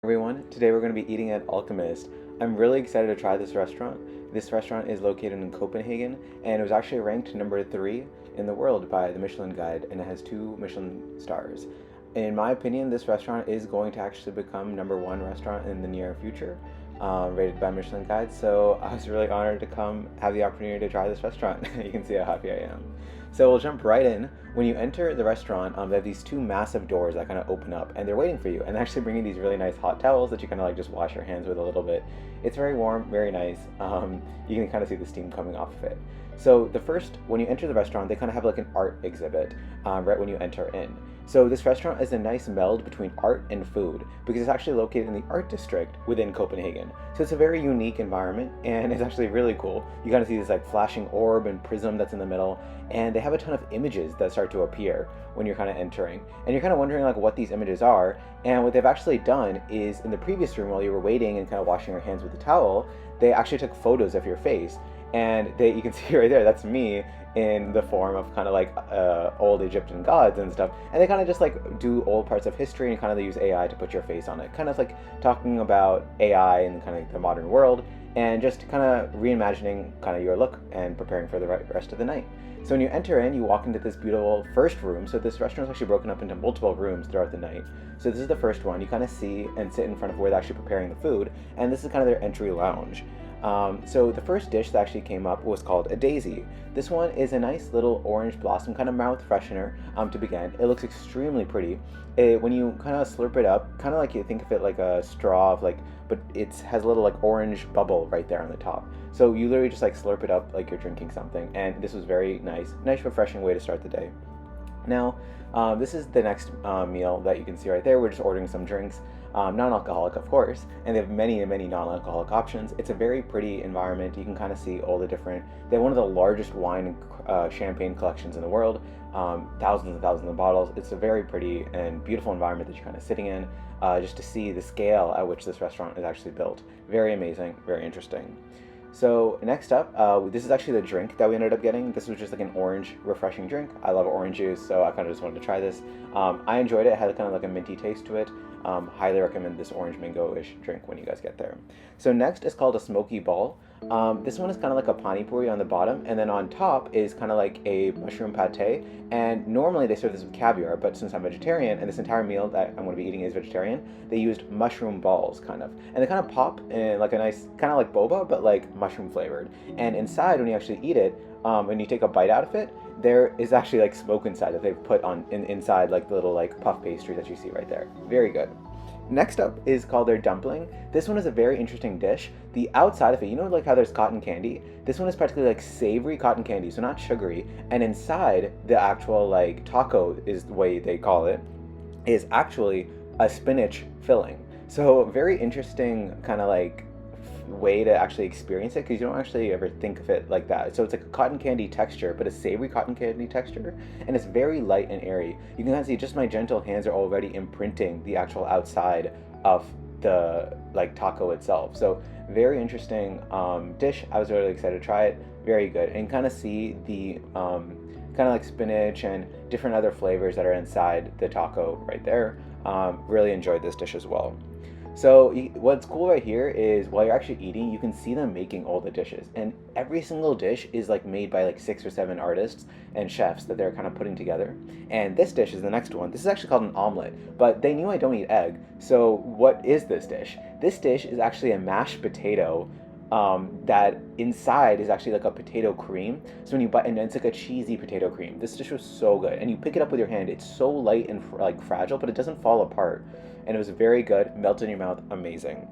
Everyone, today we're going to be eating at Alchemist. I'm really excited to try this restaurant. This restaurant is located in Copenhagen, and it was actually ranked number 3 in the world by the Michelin Guide, and it has 2 Michelin stars. In my opinion, this restaurant is going to actually become number 1 restaurant in the near future, rated by Michelin Guide, so I was really honored to come have the opportunity to try this restaurant. You can see how happy I am. So we'll jump right in. When you enter the restaurant, they have these 2 massive doors that kind of open up, and they're waiting for you. And they're actually bringing these really nice hot towels that you kind of like just wash your hands with a little bit. It's very warm, very nice. You can kind of see the steam coming off of it. So when you enter the restaurant, they kind of have like an art exhibit right when you enter in. So this restaurant is a nice meld between art and food because it's actually located in the art district within Copenhagen. So it's a very unique environment, and it's actually really cool. You kind of see this like flashing orb and prism that's in the middle, and they have a ton of images that start to appear when you're kind of entering. And you're kind of wondering like what these images are, and what they've actually done is in the previous room while you were waiting and kind of washing your hands with the towel, they actually took photos of your face. And you can see right there, that's me in the form of kind of like old Egyptian gods and stuff. And they kind of just like do old parts of history and kind of they use AI to put your face on it. Kind of like talking about AI and kind of the modern world and just kind of reimagining kind of your look and preparing for the rest of the night. So when you enter in, you walk into this beautiful first room. So this restaurant is actually broken up into multiple rooms throughout the night. So this is the first one. You kind of see and sit in front of where they're actually preparing the food. And this is kind of their entry lounge. So the first dish that actually came up was called a daisy. This one is a nice little orange blossom kind of mouth freshener to begin. It looks extremely pretty. When you kind of slurp it up, kind of like you think of it like a straw, but it has a little like orange bubble right there on the top. So you literally just like slurp it up like you're drinking something, and this was very nice, refreshing way to start the day. Now, this is the next meal that you can see right there. We're just ordering some drinks, non-alcoholic of course, and they have many non-alcoholic options. It's a very pretty environment. You can kind of see all the different, they have one of the largest wine and champagne collections in the world, thousands and thousands of bottles. It's a very pretty and beautiful environment that you're kind of sitting in, just to see the scale at which this restaurant is actually built. Very amazing, very interesting. So next up, this is actually the drink that we ended up getting. This was just like an orange refreshing drink. I love orange juice, so I kind of just wanted to try this. I enjoyed it. It had kind of like a minty taste to it. Highly recommend this orange mango-ish drink when you guys get there. So next is called a smoky ball. This one is kind of like a pani puri on the bottom, and then on top is kind of like a mushroom pate. And normally they serve this with caviar, but since I'm vegetarian and this entire meal that I'm going to be eating is vegetarian, they used mushroom balls kind of. And they kind of pop in like a nice, kind of like boba, but like mushroom flavored. And inside, when you actually eat it, when you take a bite out of it, there is actually like smoke inside that they've put on inside like the little like puff pastry that you see right there. Very good. Next up is called their dumpling. This one is a very interesting dish. The outside of it, you know like how there's cotton candy? This one is practically like savory cotton candy, so not sugary. And inside, the actual like taco is the way they call it, is actually a spinach filling. So very interesting kind of like way to actually experience it, because you don't actually ever think of it like that. So it's like a cotton candy texture, but a savory cotton candy texture, and it's very light and airy. You can kind of see just my gentle hands are already imprinting the actual outside of the like taco itself. So very interesting dish. I was really excited to try it. Very good, and kind of see the kind of like spinach and different other flavors that are inside the taco right there. Really enjoyed this dish as well. So what's cool right here is while you're actually eating, you can see them making all the dishes, and every single dish is like made by like 6 or 7 artists and chefs that they're kind of putting together. And this dish is the next one. This is actually called an omelet, but they knew I don't eat egg. So what is this dish? This dish is actually a mashed potato that inside is actually like a potato cream. So when you bite, and it's like a cheesy potato cream. This dish was so good, and you pick it up with your hand. It's so light and like fragile, but it doesn't fall apart. And it was very good, melt in your mouth, amazing.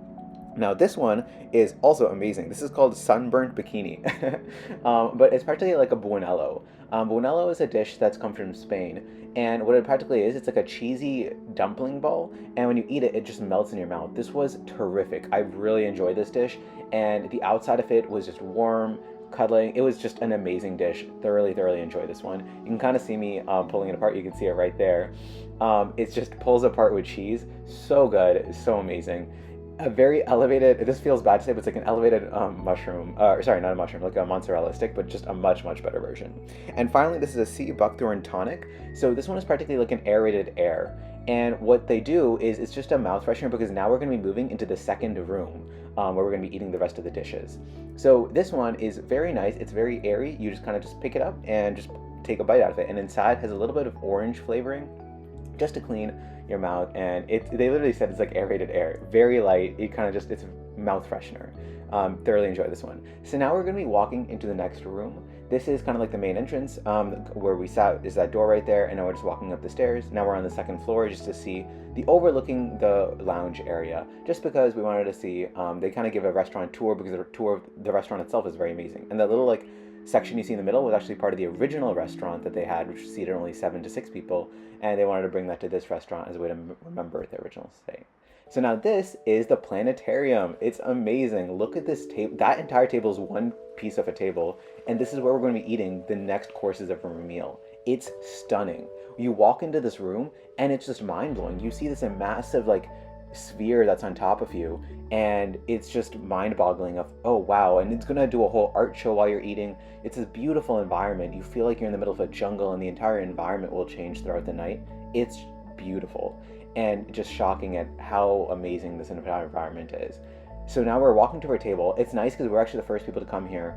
Now this one is also amazing. This is called sunburnt bikini, but it's practically like a buñuelo. Buñuelo is a dish that's come from Spain, and what it practically is, it's like a cheesy dumpling ball, and when you eat it, it just melts in your mouth. This was terrific. I really enjoyed this dish, and the outside of it was just warm, cuddling. It was just an amazing dish. Thoroughly enjoyed this one. You can kind of see me pulling it apart. You can see it right there. It just pulls apart with cheese. So good, so amazing. A very elevated, this feels bad to say, but it's like an elevated mushroom, sorry, not a mushroom, like a mozzarella stick, but just a much better version. And finally, this is a sea buckthorn tonic. So this one is practically like an aerated air. And what they do is it's just a mouth freshener because now we're going to be moving into the second room where we're going to be eating the rest of the dishes. So this one is very nice. It's very airy. You just kind of just pick it up and just take a bite out of it. And inside has a little bit of orange flavoring just to clean your mouth. And they literally said it's like aerated air. Very light. It's a mouth freshener. Thoroughly enjoy this one. So now we're going to be walking into the next room. This is kind of like the main entrance where we sat is that door right there, and now we're just walking up the stairs. Now we're on the second floor just to see the overlooking the lounge area, just because we wanted to see, they kind of give a restaurant tour because the tour of the restaurant itself is very amazing. And that little like section you see in the middle was actually part of the original restaurant that they had, which seated only 7 to 6 people, and they wanted to bring that to this restaurant as a way to remember the original stay. So now this is the Planetarium. It's amazing. Look at this table. That entire table is one piece of a table, and this is where we're going to be eating the next courses of our meal. It's stunning. You walk into this room, and it's just mind-blowing. You see this massive, like, sphere that's on top of you, and it's just mind-boggling of, oh, wow, and it's going to do a whole art show while you're eating. It's a beautiful environment. You feel like you're in the middle of a jungle, and the entire environment will change throughout the night. It's beautiful. And just shocking at how amazing this entire environment is. So now we're walking to our table. It's nice because we're actually the first people to come here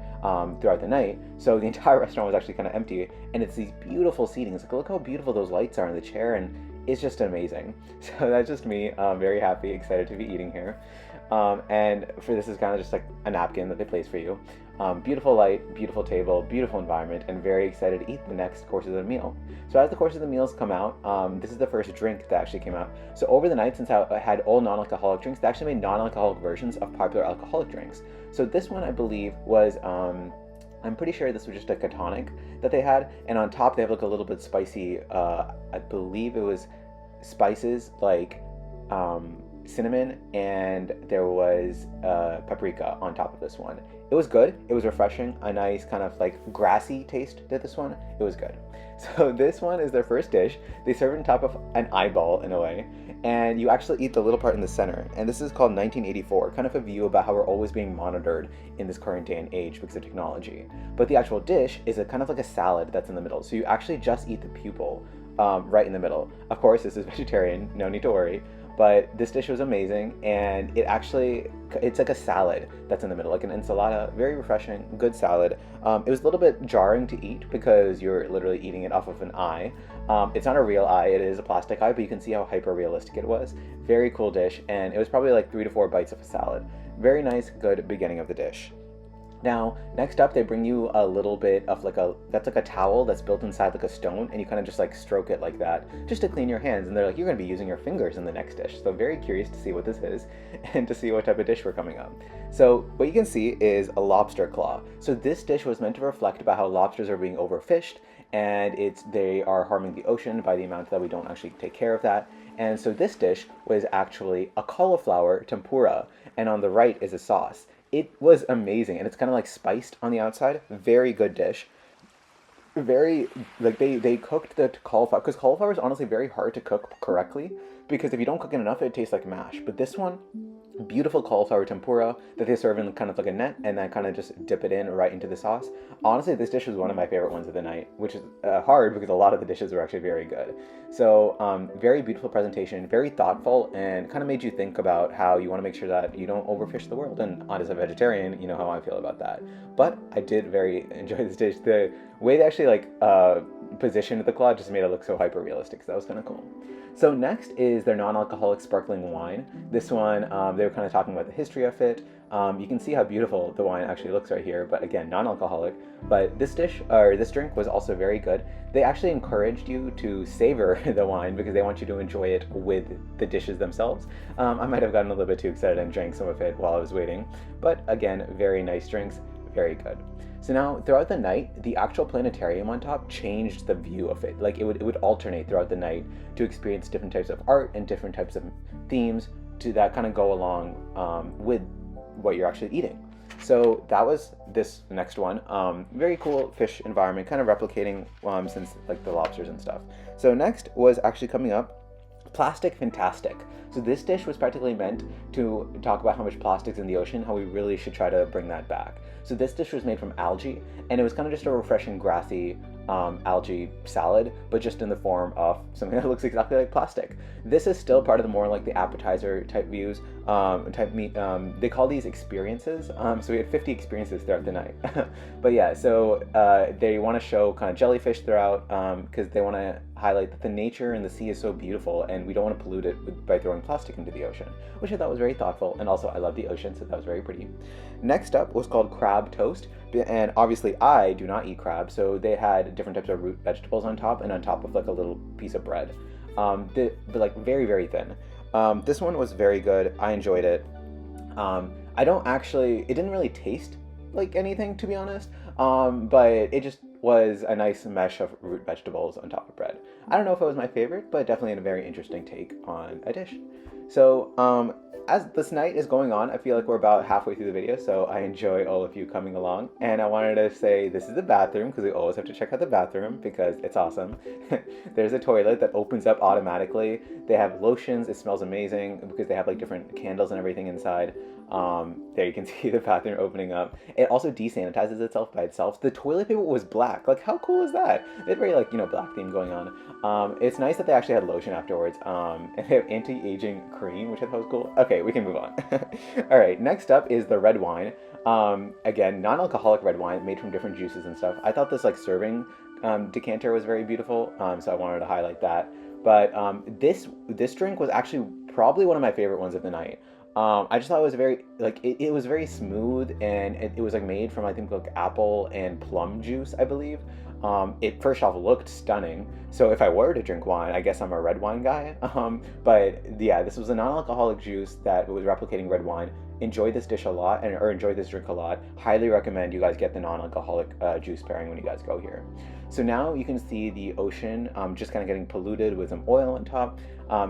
throughout the night. So the entire restaurant was actually kind of empty, and it's these beautiful seatings. Like, look how beautiful those lights are in the chair, and it's just amazing. So that's just me, very happy, excited to be eating here. And for this is kind of just like a napkin that they place for you. Beautiful light, beautiful table, beautiful environment, and very excited to eat the next courses of the meal. So as the courses of the meals come out, this is the first drink that actually came out. So over the night, since I had all non-alcoholic drinks, they actually made non-alcoholic versions of popular alcoholic drinks. So this one, I believe, was, I'm pretty sure this was just like a tonic that they had, and on top they have like a little bit spicy, I believe it was spices like cinnamon, and there was paprika on top of this one. It was good. It was refreshing. A nice kind of like grassy taste to this one. It was good. So this one is their first dish. They serve it on top of an eyeball in a way, and you actually eat the little part in the center. And this is called 1984, kind of a view about how we're always being monitored in this current day and age because of technology. But the actual dish is a kind of like a salad that's in the middle. So you actually just eat the pupil right in the middle. Of course, this is vegetarian. No need to worry. But this dish was amazing, and it's like a salad that's in the middle, like an enchilada, very refreshing, good salad. It was a little bit jarring to eat because you're literally eating it off of an eye. It's not a real eye, it is a plastic eye, but you can see how hyper-realistic it was. Very cool dish, and it was probably like 3 to 4 bites of a salad. Very nice, good beginning of the dish. Now, next up, they bring you a little bit of that's like a towel that's built inside like a stone, and you kind of just like stroke it like that, just to clean your hands. And they're like, you're going to be using your fingers in the next dish. So very curious to see what this is and to see what type of dish we're coming up. So what you can see is a lobster claw. So this dish was meant to reflect about how lobsters are being overfished, and they are harming the ocean by the amount that we don't actually take care of that. And so this dish was actually a cauliflower tempura, and on the right is a sauce. It was amazing, and it's kind of like spiced on the outside. Very good dish. Very, like, they cooked the cauliflower, because cauliflower is honestly very hard to cook correctly, because if you don't cook it enough, it tastes like mash. But this one, beautiful cauliflower tempura that they serve in kind of like a net, and then kind of just dip it in right into the sauce. Honestly, this dish was one of my favorite ones of the night, which is hard because a lot of the dishes were actually very good. So very beautiful presentation, very thoughtful, and kind of made you think about how you want to make sure that you don't overfish the world. And as a vegetarian, you know how I feel about that. But I did very enjoy this dish. The way they actually positioned the claw just made it look so hyper realistic, so that was kind of cool. So next is their non-alcoholic sparkling wine. This one, they were kind of talking about the history of it. You can see how beautiful the wine actually looks right here, but again, non-alcoholic. But this drink was also very good. They actually encouraged you to savor the wine because they want you to enjoy it with the dishes themselves. I might have gotten a little bit too excited and drank some of it while I was waiting. But again, very nice drinks, very good. So now, throughout the night, the actual planetarium on top changed the view of it. Like, it would alternate throughout the night to experience different types of art and different types of themes that kind of go along with what you're actually eating. So that was this next one. Very cool fish environment, kind of replicating since like the lobsters and stuff. So next was actually coming up, Plastic Fantastic. So this dish was practically meant to talk about how much plastic's in the ocean, how we really should try to bring that back. So this dish was made from algae, and it was kind of just a refreshing grassy algae salad, but just in the form of something that looks exactly like plastic. This is still part of the more like the appetizer type views, type meat. They call these experiences. So we had 50 experiences throughout the night. But yeah, so they want to show kind of jellyfish throughout, because they want to highlight that the nature in the sea is so beautiful, and we don't want to pollute it by throwing plastic into the ocean, which I thought was very thoughtful. And also, I love the ocean, so that was very pretty. Next up was called crab toast, and obviously I do not eat crab, so they had different types of root vegetables on top, and on top of like a little piece of bread, but like very, very thin. This one was very good. I enjoyed it. It didn't really taste like anything, to be honest, but it just was a nice mesh of root vegetables on top of bread. I don't know if it was my favorite, but definitely a very interesting take on a dish. So as this night is going on, I feel like we're about halfway through the video, so I enjoy all of you coming along. And I wanted to say this is the bathroom, because we always have to check out the bathroom because it's awesome. There's a toilet that opens up automatically. They have lotions. It smells amazing because they have like different candles and everything inside. There you can see the bathroom opening up. It also desanitizes itself by itself. The toilet paper was black. Like, how cool is that? They had very, like, black theme going on. It's nice that they actually had lotion afterwards. And they have anti-aging cream, which I thought was cool. Okay, we can move on. All right, next up is the red wine. Again, non-alcoholic red wine made from different juices and stuff. I thought this, like, serving decanter was very beautiful, so I wanted to highlight that. But this drink was actually probably one of my favorite ones of the night. I just thought it was very, like, it was very smooth, and it was like made from, I think, like apple and plum juice, I believe. It first off looked stunning. So if I were to drink wine, I guess I'm a red wine guy. But yeah, this was a non-alcoholic juice that was replicating red wine. Enjoyed this dish a lot, or enjoyed this drink a lot. Highly recommend you guys get the non-alcoholic juice pairing when you guys go here. So now you can see the ocean just kind of getting polluted with some oil on top.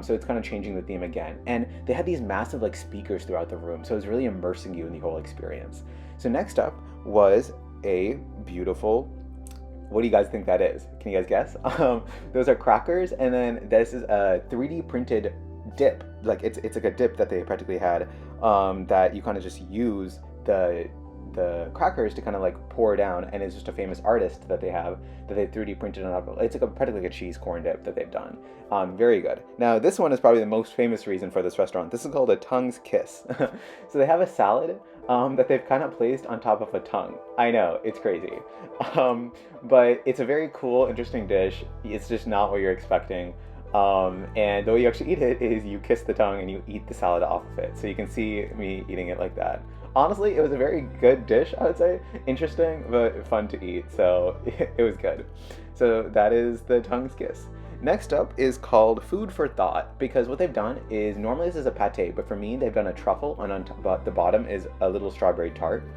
So it's kind of changing the theme again. And they had these massive like speakers throughout the room, so it was really immersing you in the whole experience. So next up was a beautiful, what do you guys think that is? Can you guys guess? Those are crackers, and then this is a 3D printed dip. Like it's like a dip that they practically had, that you kind of just use the crackers to kind of like pour down, and it's just a famous artist that they have that they 3D printed on. It's like practically like a cheese corn dip that they've done. Very good. Now this one is probably the most famous reason for this restaurant. This is called a tongue's kiss. So they have a salad that they've kind of placed on top of a tongue. I know, it's crazy, but it's a very cool, interesting dish. It's just not what you're expecting. And the way you actually eat it is you kiss the tongue and you eat the salad off of it. So you can see me eating it like that. Honestly, it was a very good dish, I would say. Interesting, but fun to eat, so it was good. So that is the tongue's kiss. Next up is called Food for Thought, because what they've done is, normally this is a pate, but for me, they've done a truffle, and on top, the bottom is a little strawberry tart.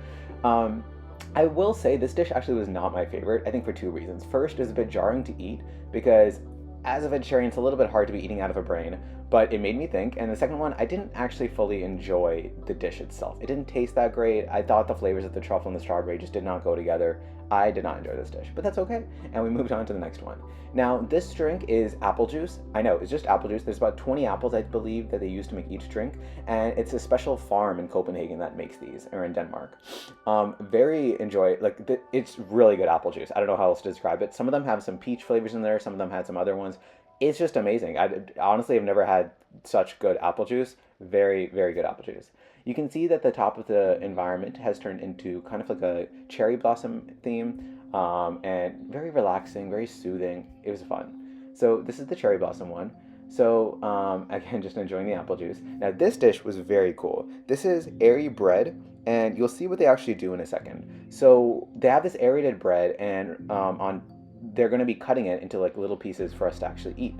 I will say this dish actually was not my favorite, I think for two reasons. First, it's a bit jarring to eat, because as a vegetarian, it's a little bit hard to be eating out of a brain, but it made me think. And the second one, I didn't actually fully enjoy the dish itself. It didn't taste that great. I thought the flavors of the truffle and the strawberry just did not go together. I did not enjoy this dish, but that's okay. And we moved on to the next one. Now, this drink is apple juice. I know, it's just apple juice. There's about 20 apples, I believe, that they use to make each drink. And it's a special farm in Copenhagen that makes these, or in Denmark. It's really good apple juice. I don't know how else to describe it. Some of them have some peach flavors in there. Some of them had some other ones. It's just amazing. I honestly have never had such good apple juice. Very, very good apple juice. You can see that the top of the environment has turned into kind of like a cherry blossom theme, and very relaxing, very soothing. It was fun. So this is the cherry blossom one. So again, just enjoying the apple juice. Now this dish was very cool. This is airy bread, and you'll see what they actually do in a second. So they have this aerated bread, and they're going to be cutting it into like little pieces for us to actually eat.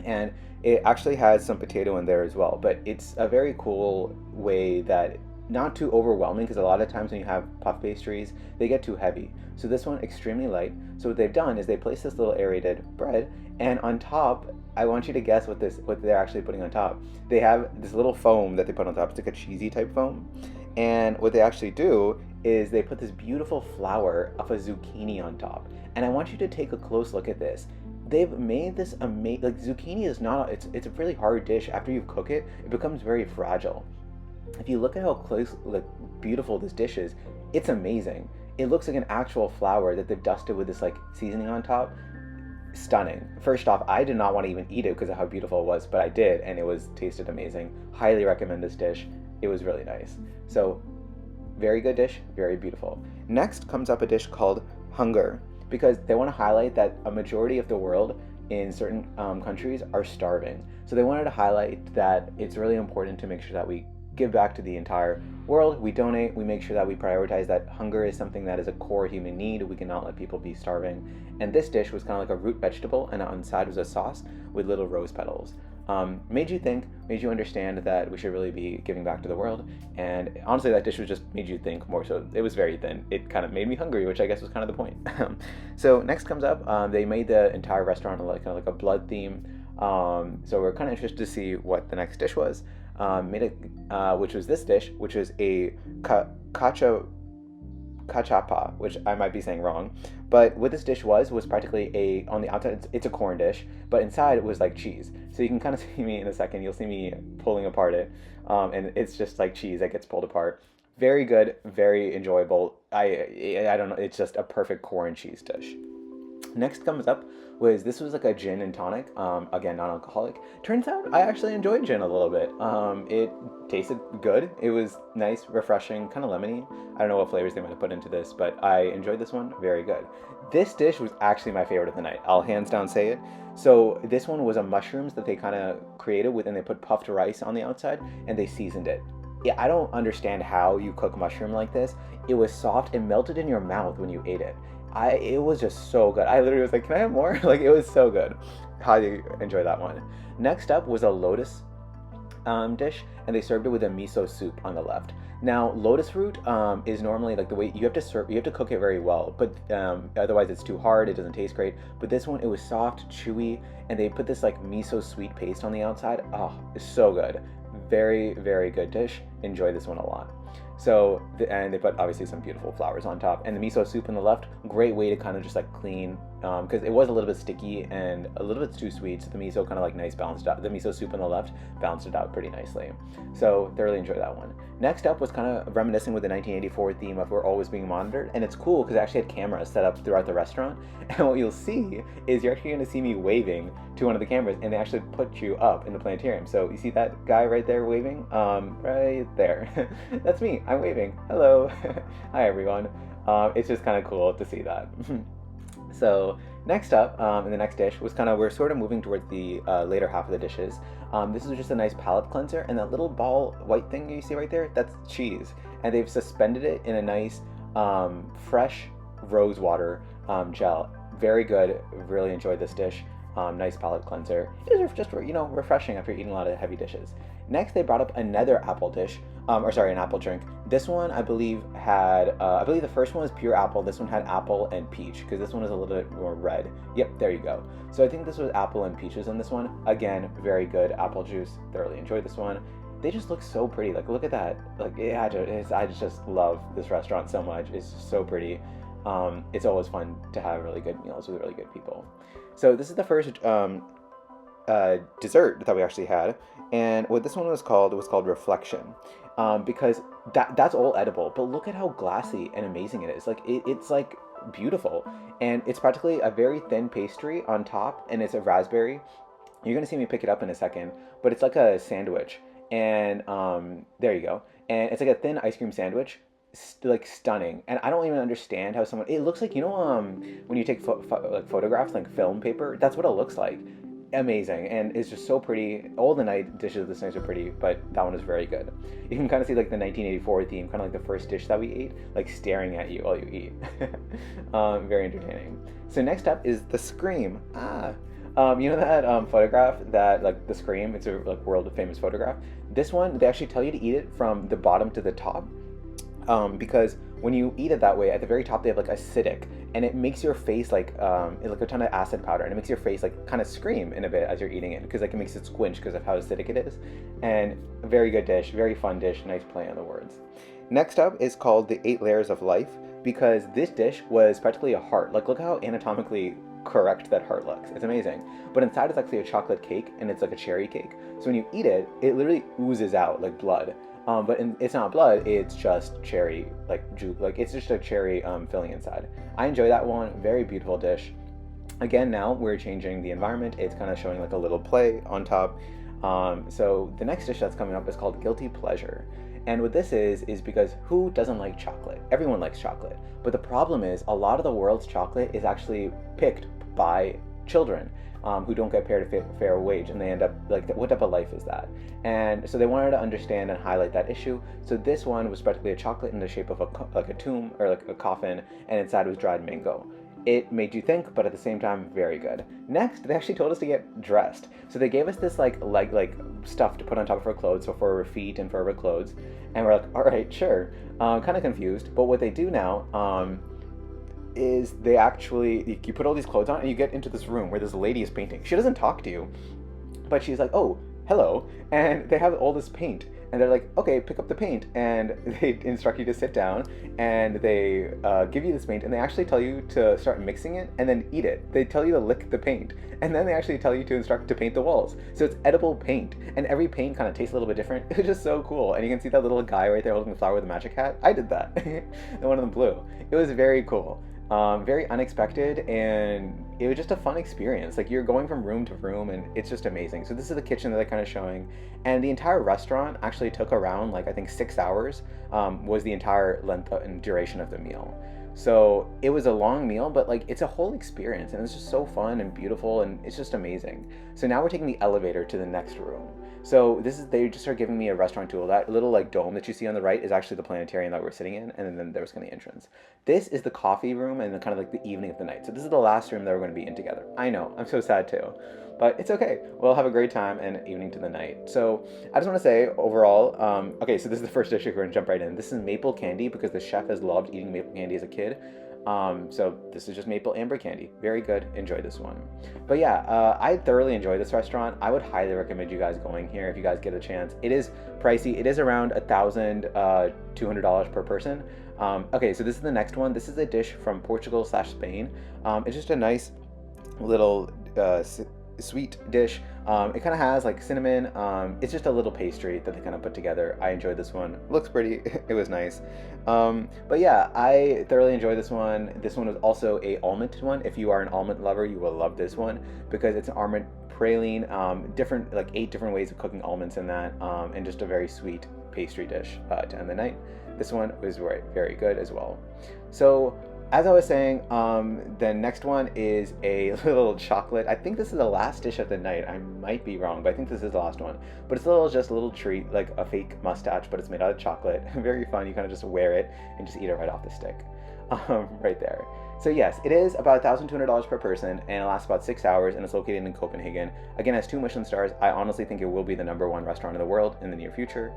And it actually has some potato in there as well, but it's a very cool way that not too overwhelming, because a lot of times when you have puff pastries, they get too heavy. So this one, extremely light. So what they've done is they place this little aerated bread, and on top, I want you to guess what they're actually putting on top. They have this little foam that they put on top. It's like a cheesy type foam. And what they actually do is they put this beautiful flower of a zucchini on top. And I want you to take a close look at this. They've made this amazing, like zucchini is not, it's a really hard dish. After you cook it, it becomes very fragile. If you look at how close, like beautiful this dish is, it's amazing. it looks like an actual flower that they've dusted with this like seasoning on top. Stunning. First off, I did not want to even eat it because of how beautiful it was, but I did, and it was tasted amazing. Highly recommend this dish. It was really nice. So, very good dish, very beautiful. Next comes up a dish called hunger, because they want to highlight that a majority of the world in certain countries are starving. So they wanted to highlight that it's really important to make sure that we give back to the entire world. We donate, we make sure that we prioritize that hunger is something that is a core human need. We cannot let people be starving. And this dish was kind of like a root vegetable, and on the side was a sauce with little rose petals. Made you think, made you understand that we should really be giving back to the world. And honestly, that dish was just made you think more so. It was very thin. It kind of made me hungry, which I guess was kind of the point. So next comes up, they made the entire restaurant like kind of like a blood theme. So we're kind of interested to see what the next dish was. Which was this dish, which is a cachapa, which I might be saying wrong. But what this dish was practically on the outside, it's a corn dish, but inside it was like cheese. So you can kind of see me in a second, you'll see me pulling apart it. And it's just like cheese that gets pulled apart. Very good, very enjoyable. I don't know, it's just a perfect corn cheese dish. Next comes up this was like a gin and tonic, again, non-alcoholic. Turns out I actually enjoyed gin a little bit. It tasted good. It was nice, refreshing, kind of lemony. I don't know what flavors they might have put into this, but I enjoyed this one, very good. This dish was actually my favorite of the night. I'll hands down say it. So this one was a mushrooms that they kind of created with, and they put puffed rice on the outside, and they seasoned it. Yeah, I don't understand how you cook mushroom like this. It was soft, it melted in your mouth when you ate it. It was just so good. I literally was like, can I have more? Like, it was so good. Highly enjoy that one. Next up was a lotus dish, and they served it with a miso soup on the left. Now, lotus root is normally like the way you have to cook it very well, but otherwise it's too hard, it doesn't taste great. But this one, it was soft, chewy, and they put this like miso sweet paste on the outside. Oh, it's so good. Very, very good dish. Enjoy this one a lot. So, and they put obviously some beautiful flowers on top. And the miso soup on the left, great way to kind of just like clean, because it was a little bit sticky and a little bit too sweet. So the miso kind of like balanced out. The miso soup on the left balanced it out pretty nicely. So thoroughly enjoyed that one. Next up was kind of reminiscing with the 1984 theme of We're Always Being Monitored. And it's cool because I actually had cameras set up throughout the restaurant. And what you'll see is you're actually going to see me waving to one of the cameras, and they actually put you up in the planetarium. So you see that guy right there waving? Right there. That's me. I'm waving. Hello. Hi, everyone. It's just kind of cool to see that. So next up, in the next dish was we're sort of moving towards the later half of the dishes. This is just a nice palate cleanser, and that little ball white thing you see right there, that's cheese. And they've suspended it in a nice fresh rose water gel. Very good. Really enjoyed this dish. Nice palate cleanser. It was just, refreshing after eating a lot of heavy dishes. Next, they brought up another apple dish, an apple drink. This one, I believe, had, I believe the first one was pure apple. This one had apple and peach, because this one is a little bit more red. Yep, there you go. So I think this was apple and peaches in this one. Again, very good apple juice. Thoroughly enjoyed this one. They just look so pretty. Like, look at that. Like, I just love this restaurant so much. It's so pretty. It's always fun to have really good meals with really good people. So this is the first dessert that we actually had, and what this one was called Reflection, because that's all edible. But look at how glassy and amazing it is. Like it's like beautiful, and it's practically a very thin pastry on top, and it's a raspberry. You're gonna see me pick it up in a second, but it's like a sandwich, and there you go, and it's like a thin ice cream sandwich. Like stunning, and I don't even understand how it looks like, when you take like photographs, like film paper, that's what it looks like. Amazing, and it's just so pretty. All the night dishes of this night are pretty, but that one is very good. You can kind of see like the 1984 theme, kind of like the first dish that we ate, like staring at you while you eat. Very entertaining. So next up is the Scream. That photograph that like the Scream, it's a like world famous photograph. This one, they actually tell you to eat it from the bottom to the top. Because when you eat it that way, at the very top they have like acidic, and it makes your face like a ton of acid powder, and it makes your face like kind of scream in a bit as you're eating it, because like it makes it squinch because of how acidic it is. And a very good dish, very fun dish, nice play on the words. Next up is called the 8 Layers of Life, because this dish was practically a heart. Like, look how anatomically correct that heart looks. It's amazing. But inside it's actually a chocolate cake, and it's like a cherry cake. So when you eat it, it literally oozes out like blood. But it's not blood; it's just cherry, like juice. Like it's just a cherry filling inside. I enjoy that one. Very beautiful dish. Again, now we're changing the environment. It's kind of showing like a little play on top. So the next dish that's coming up is called Guilty Pleasure. And what this is because who doesn't like chocolate? Everyone likes chocolate. But the problem is a lot of the world's chocolate is actually picked by children who don't get paid a fair wage, and they end up like, what type of life is that? And so they wanted to understand and highlight that issue. So this one was practically a chocolate in the shape of like a tomb or like a coffin, and inside was dried mango. It made you think, but at the same time, very good. Next, they actually told us to get dressed. So they gave us this like stuff to put on top of our clothes, so for our feet and for our clothes. And we're like, all right, sure. Kind of confused. But what they do now is they actually, you put all these clothes on and you get into this room where this lady is painting. She doesn't talk to you, but she's like, oh, hello. And they have all this paint. And they're like, okay, pick up the paint. And they instruct you to sit down, and they give you this paint, and they actually tell you to start mixing it and then eat it. They tell you to lick the paint, and then they actually tell you to instruct to paint the walls. So it's edible paint, and every paint kind of tastes a little bit different. It's just so cool. And you can see that little guy right there holding the flower with a magic hat. I did that. And one of them blew. It was very cool. Very unexpected, and it was just a fun experience. Like, you're going from room to room, and it's just amazing. So this is the kitchen that they're kind of showing, and the entire restaurant actually took around, like, I think 6 hours was the entire length and duration of the meal. So it was a long meal, but like, it's a whole experience, and it's just so fun and beautiful, and it's just amazing. So now we're taking the elevator to the next room. So they just are giving me a restaurant tour. That little like dome that you see on the right is actually the planetarium that we're sitting in, and then there was kind of the entrance. This is the coffee room and the kind of like the evening of the night. So this is the last room that we're going to be in together. I know, I'm so sad too, but it's okay. We'll have a great time and evening to the night. So I just want to say overall, okay, so this is the first dish we're going to jump right in. This is maple candy because the chef has loved eating maple candy as a kid. So this is just maple amber candy. Very good. Enjoy this one. But yeah, I thoroughly enjoy this restaurant. I would highly recommend you guys going here if you guys get a chance. It is pricey. It is around $1,200 per person. Okay, so this is the next one. This is a dish from Portugal/Spain. It's just a nice little sweet dish. It kind of has like cinnamon. It's just a little pastry that they kind of put together. I enjoyed this one. Looks pretty. It was nice. But yeah, I thoroughly enjoyed this one. This one was also a almond one. If you are an almond lover, you will love this one because it's an almond praline. Different, like 8 different ways of cooking almonds in that, and just a very sweet pastry dish to end the night. This one was very, very good as well. So as I was saying, the next one is a little chocolate. I think this is the last dish of the night. I might be wrong, but I think this is the last one. But it's just a little treat, like a fake mustache, but it's made out of chocolate. Very fun. You kind of just wear it and just eat it right off the stick. Right there. So yes, it is about $1,200 per person, and it lasts about 6 hours, and it's located in Copenhagen. Again, it has 2 Michelin stars. I honestly think it will be the #1 restaurant in the world in the near future.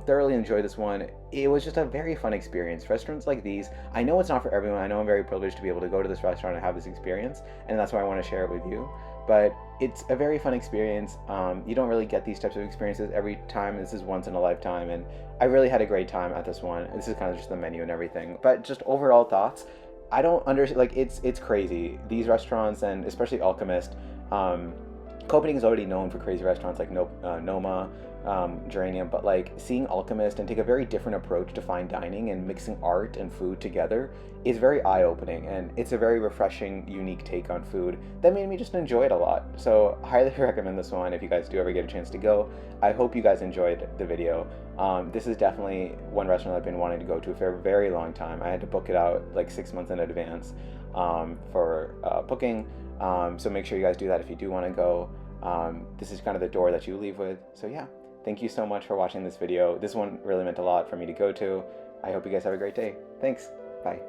Thoroughly enjoyed this one. It was just a very fun experience. Restaurants like these, I know it's not for everyone. I know I'm very privileged to be able to go to this restaurant and have this experience, and that's why I want to share it with you. But it's a very fun experience. You don't really get these types of experiences every time. This is once in a lifetime, and I really had a great time at this one. This is kind of just the menu and everything, but just overall thoughts. I don't understand, like, it's crazy. These restaurants, and especially Alchemist, Copenhagen is already known for crazy restaurants like Noma, Geranium, but like seeing Alchemist and take a very different approach to fine dining and mixing art and food together is very eye-opening, and it's a very refreshing, unique take on food that made me just enjoy it a lot. So I highly recommend this one if you guys do ever get a chance to go. I hope you guys enjoyed the video. This is definitely one restaurant I've been wanting to go to for a very long time. I had to book it out like 6 months in advance for booking. So make sure you guys do that if you do want to go. This is kind of the door that you leave with. So yeah, thank you so much for watching this video. This one really meant a lot for me to go to. I hope you guys have a great day. Thanks. Bye.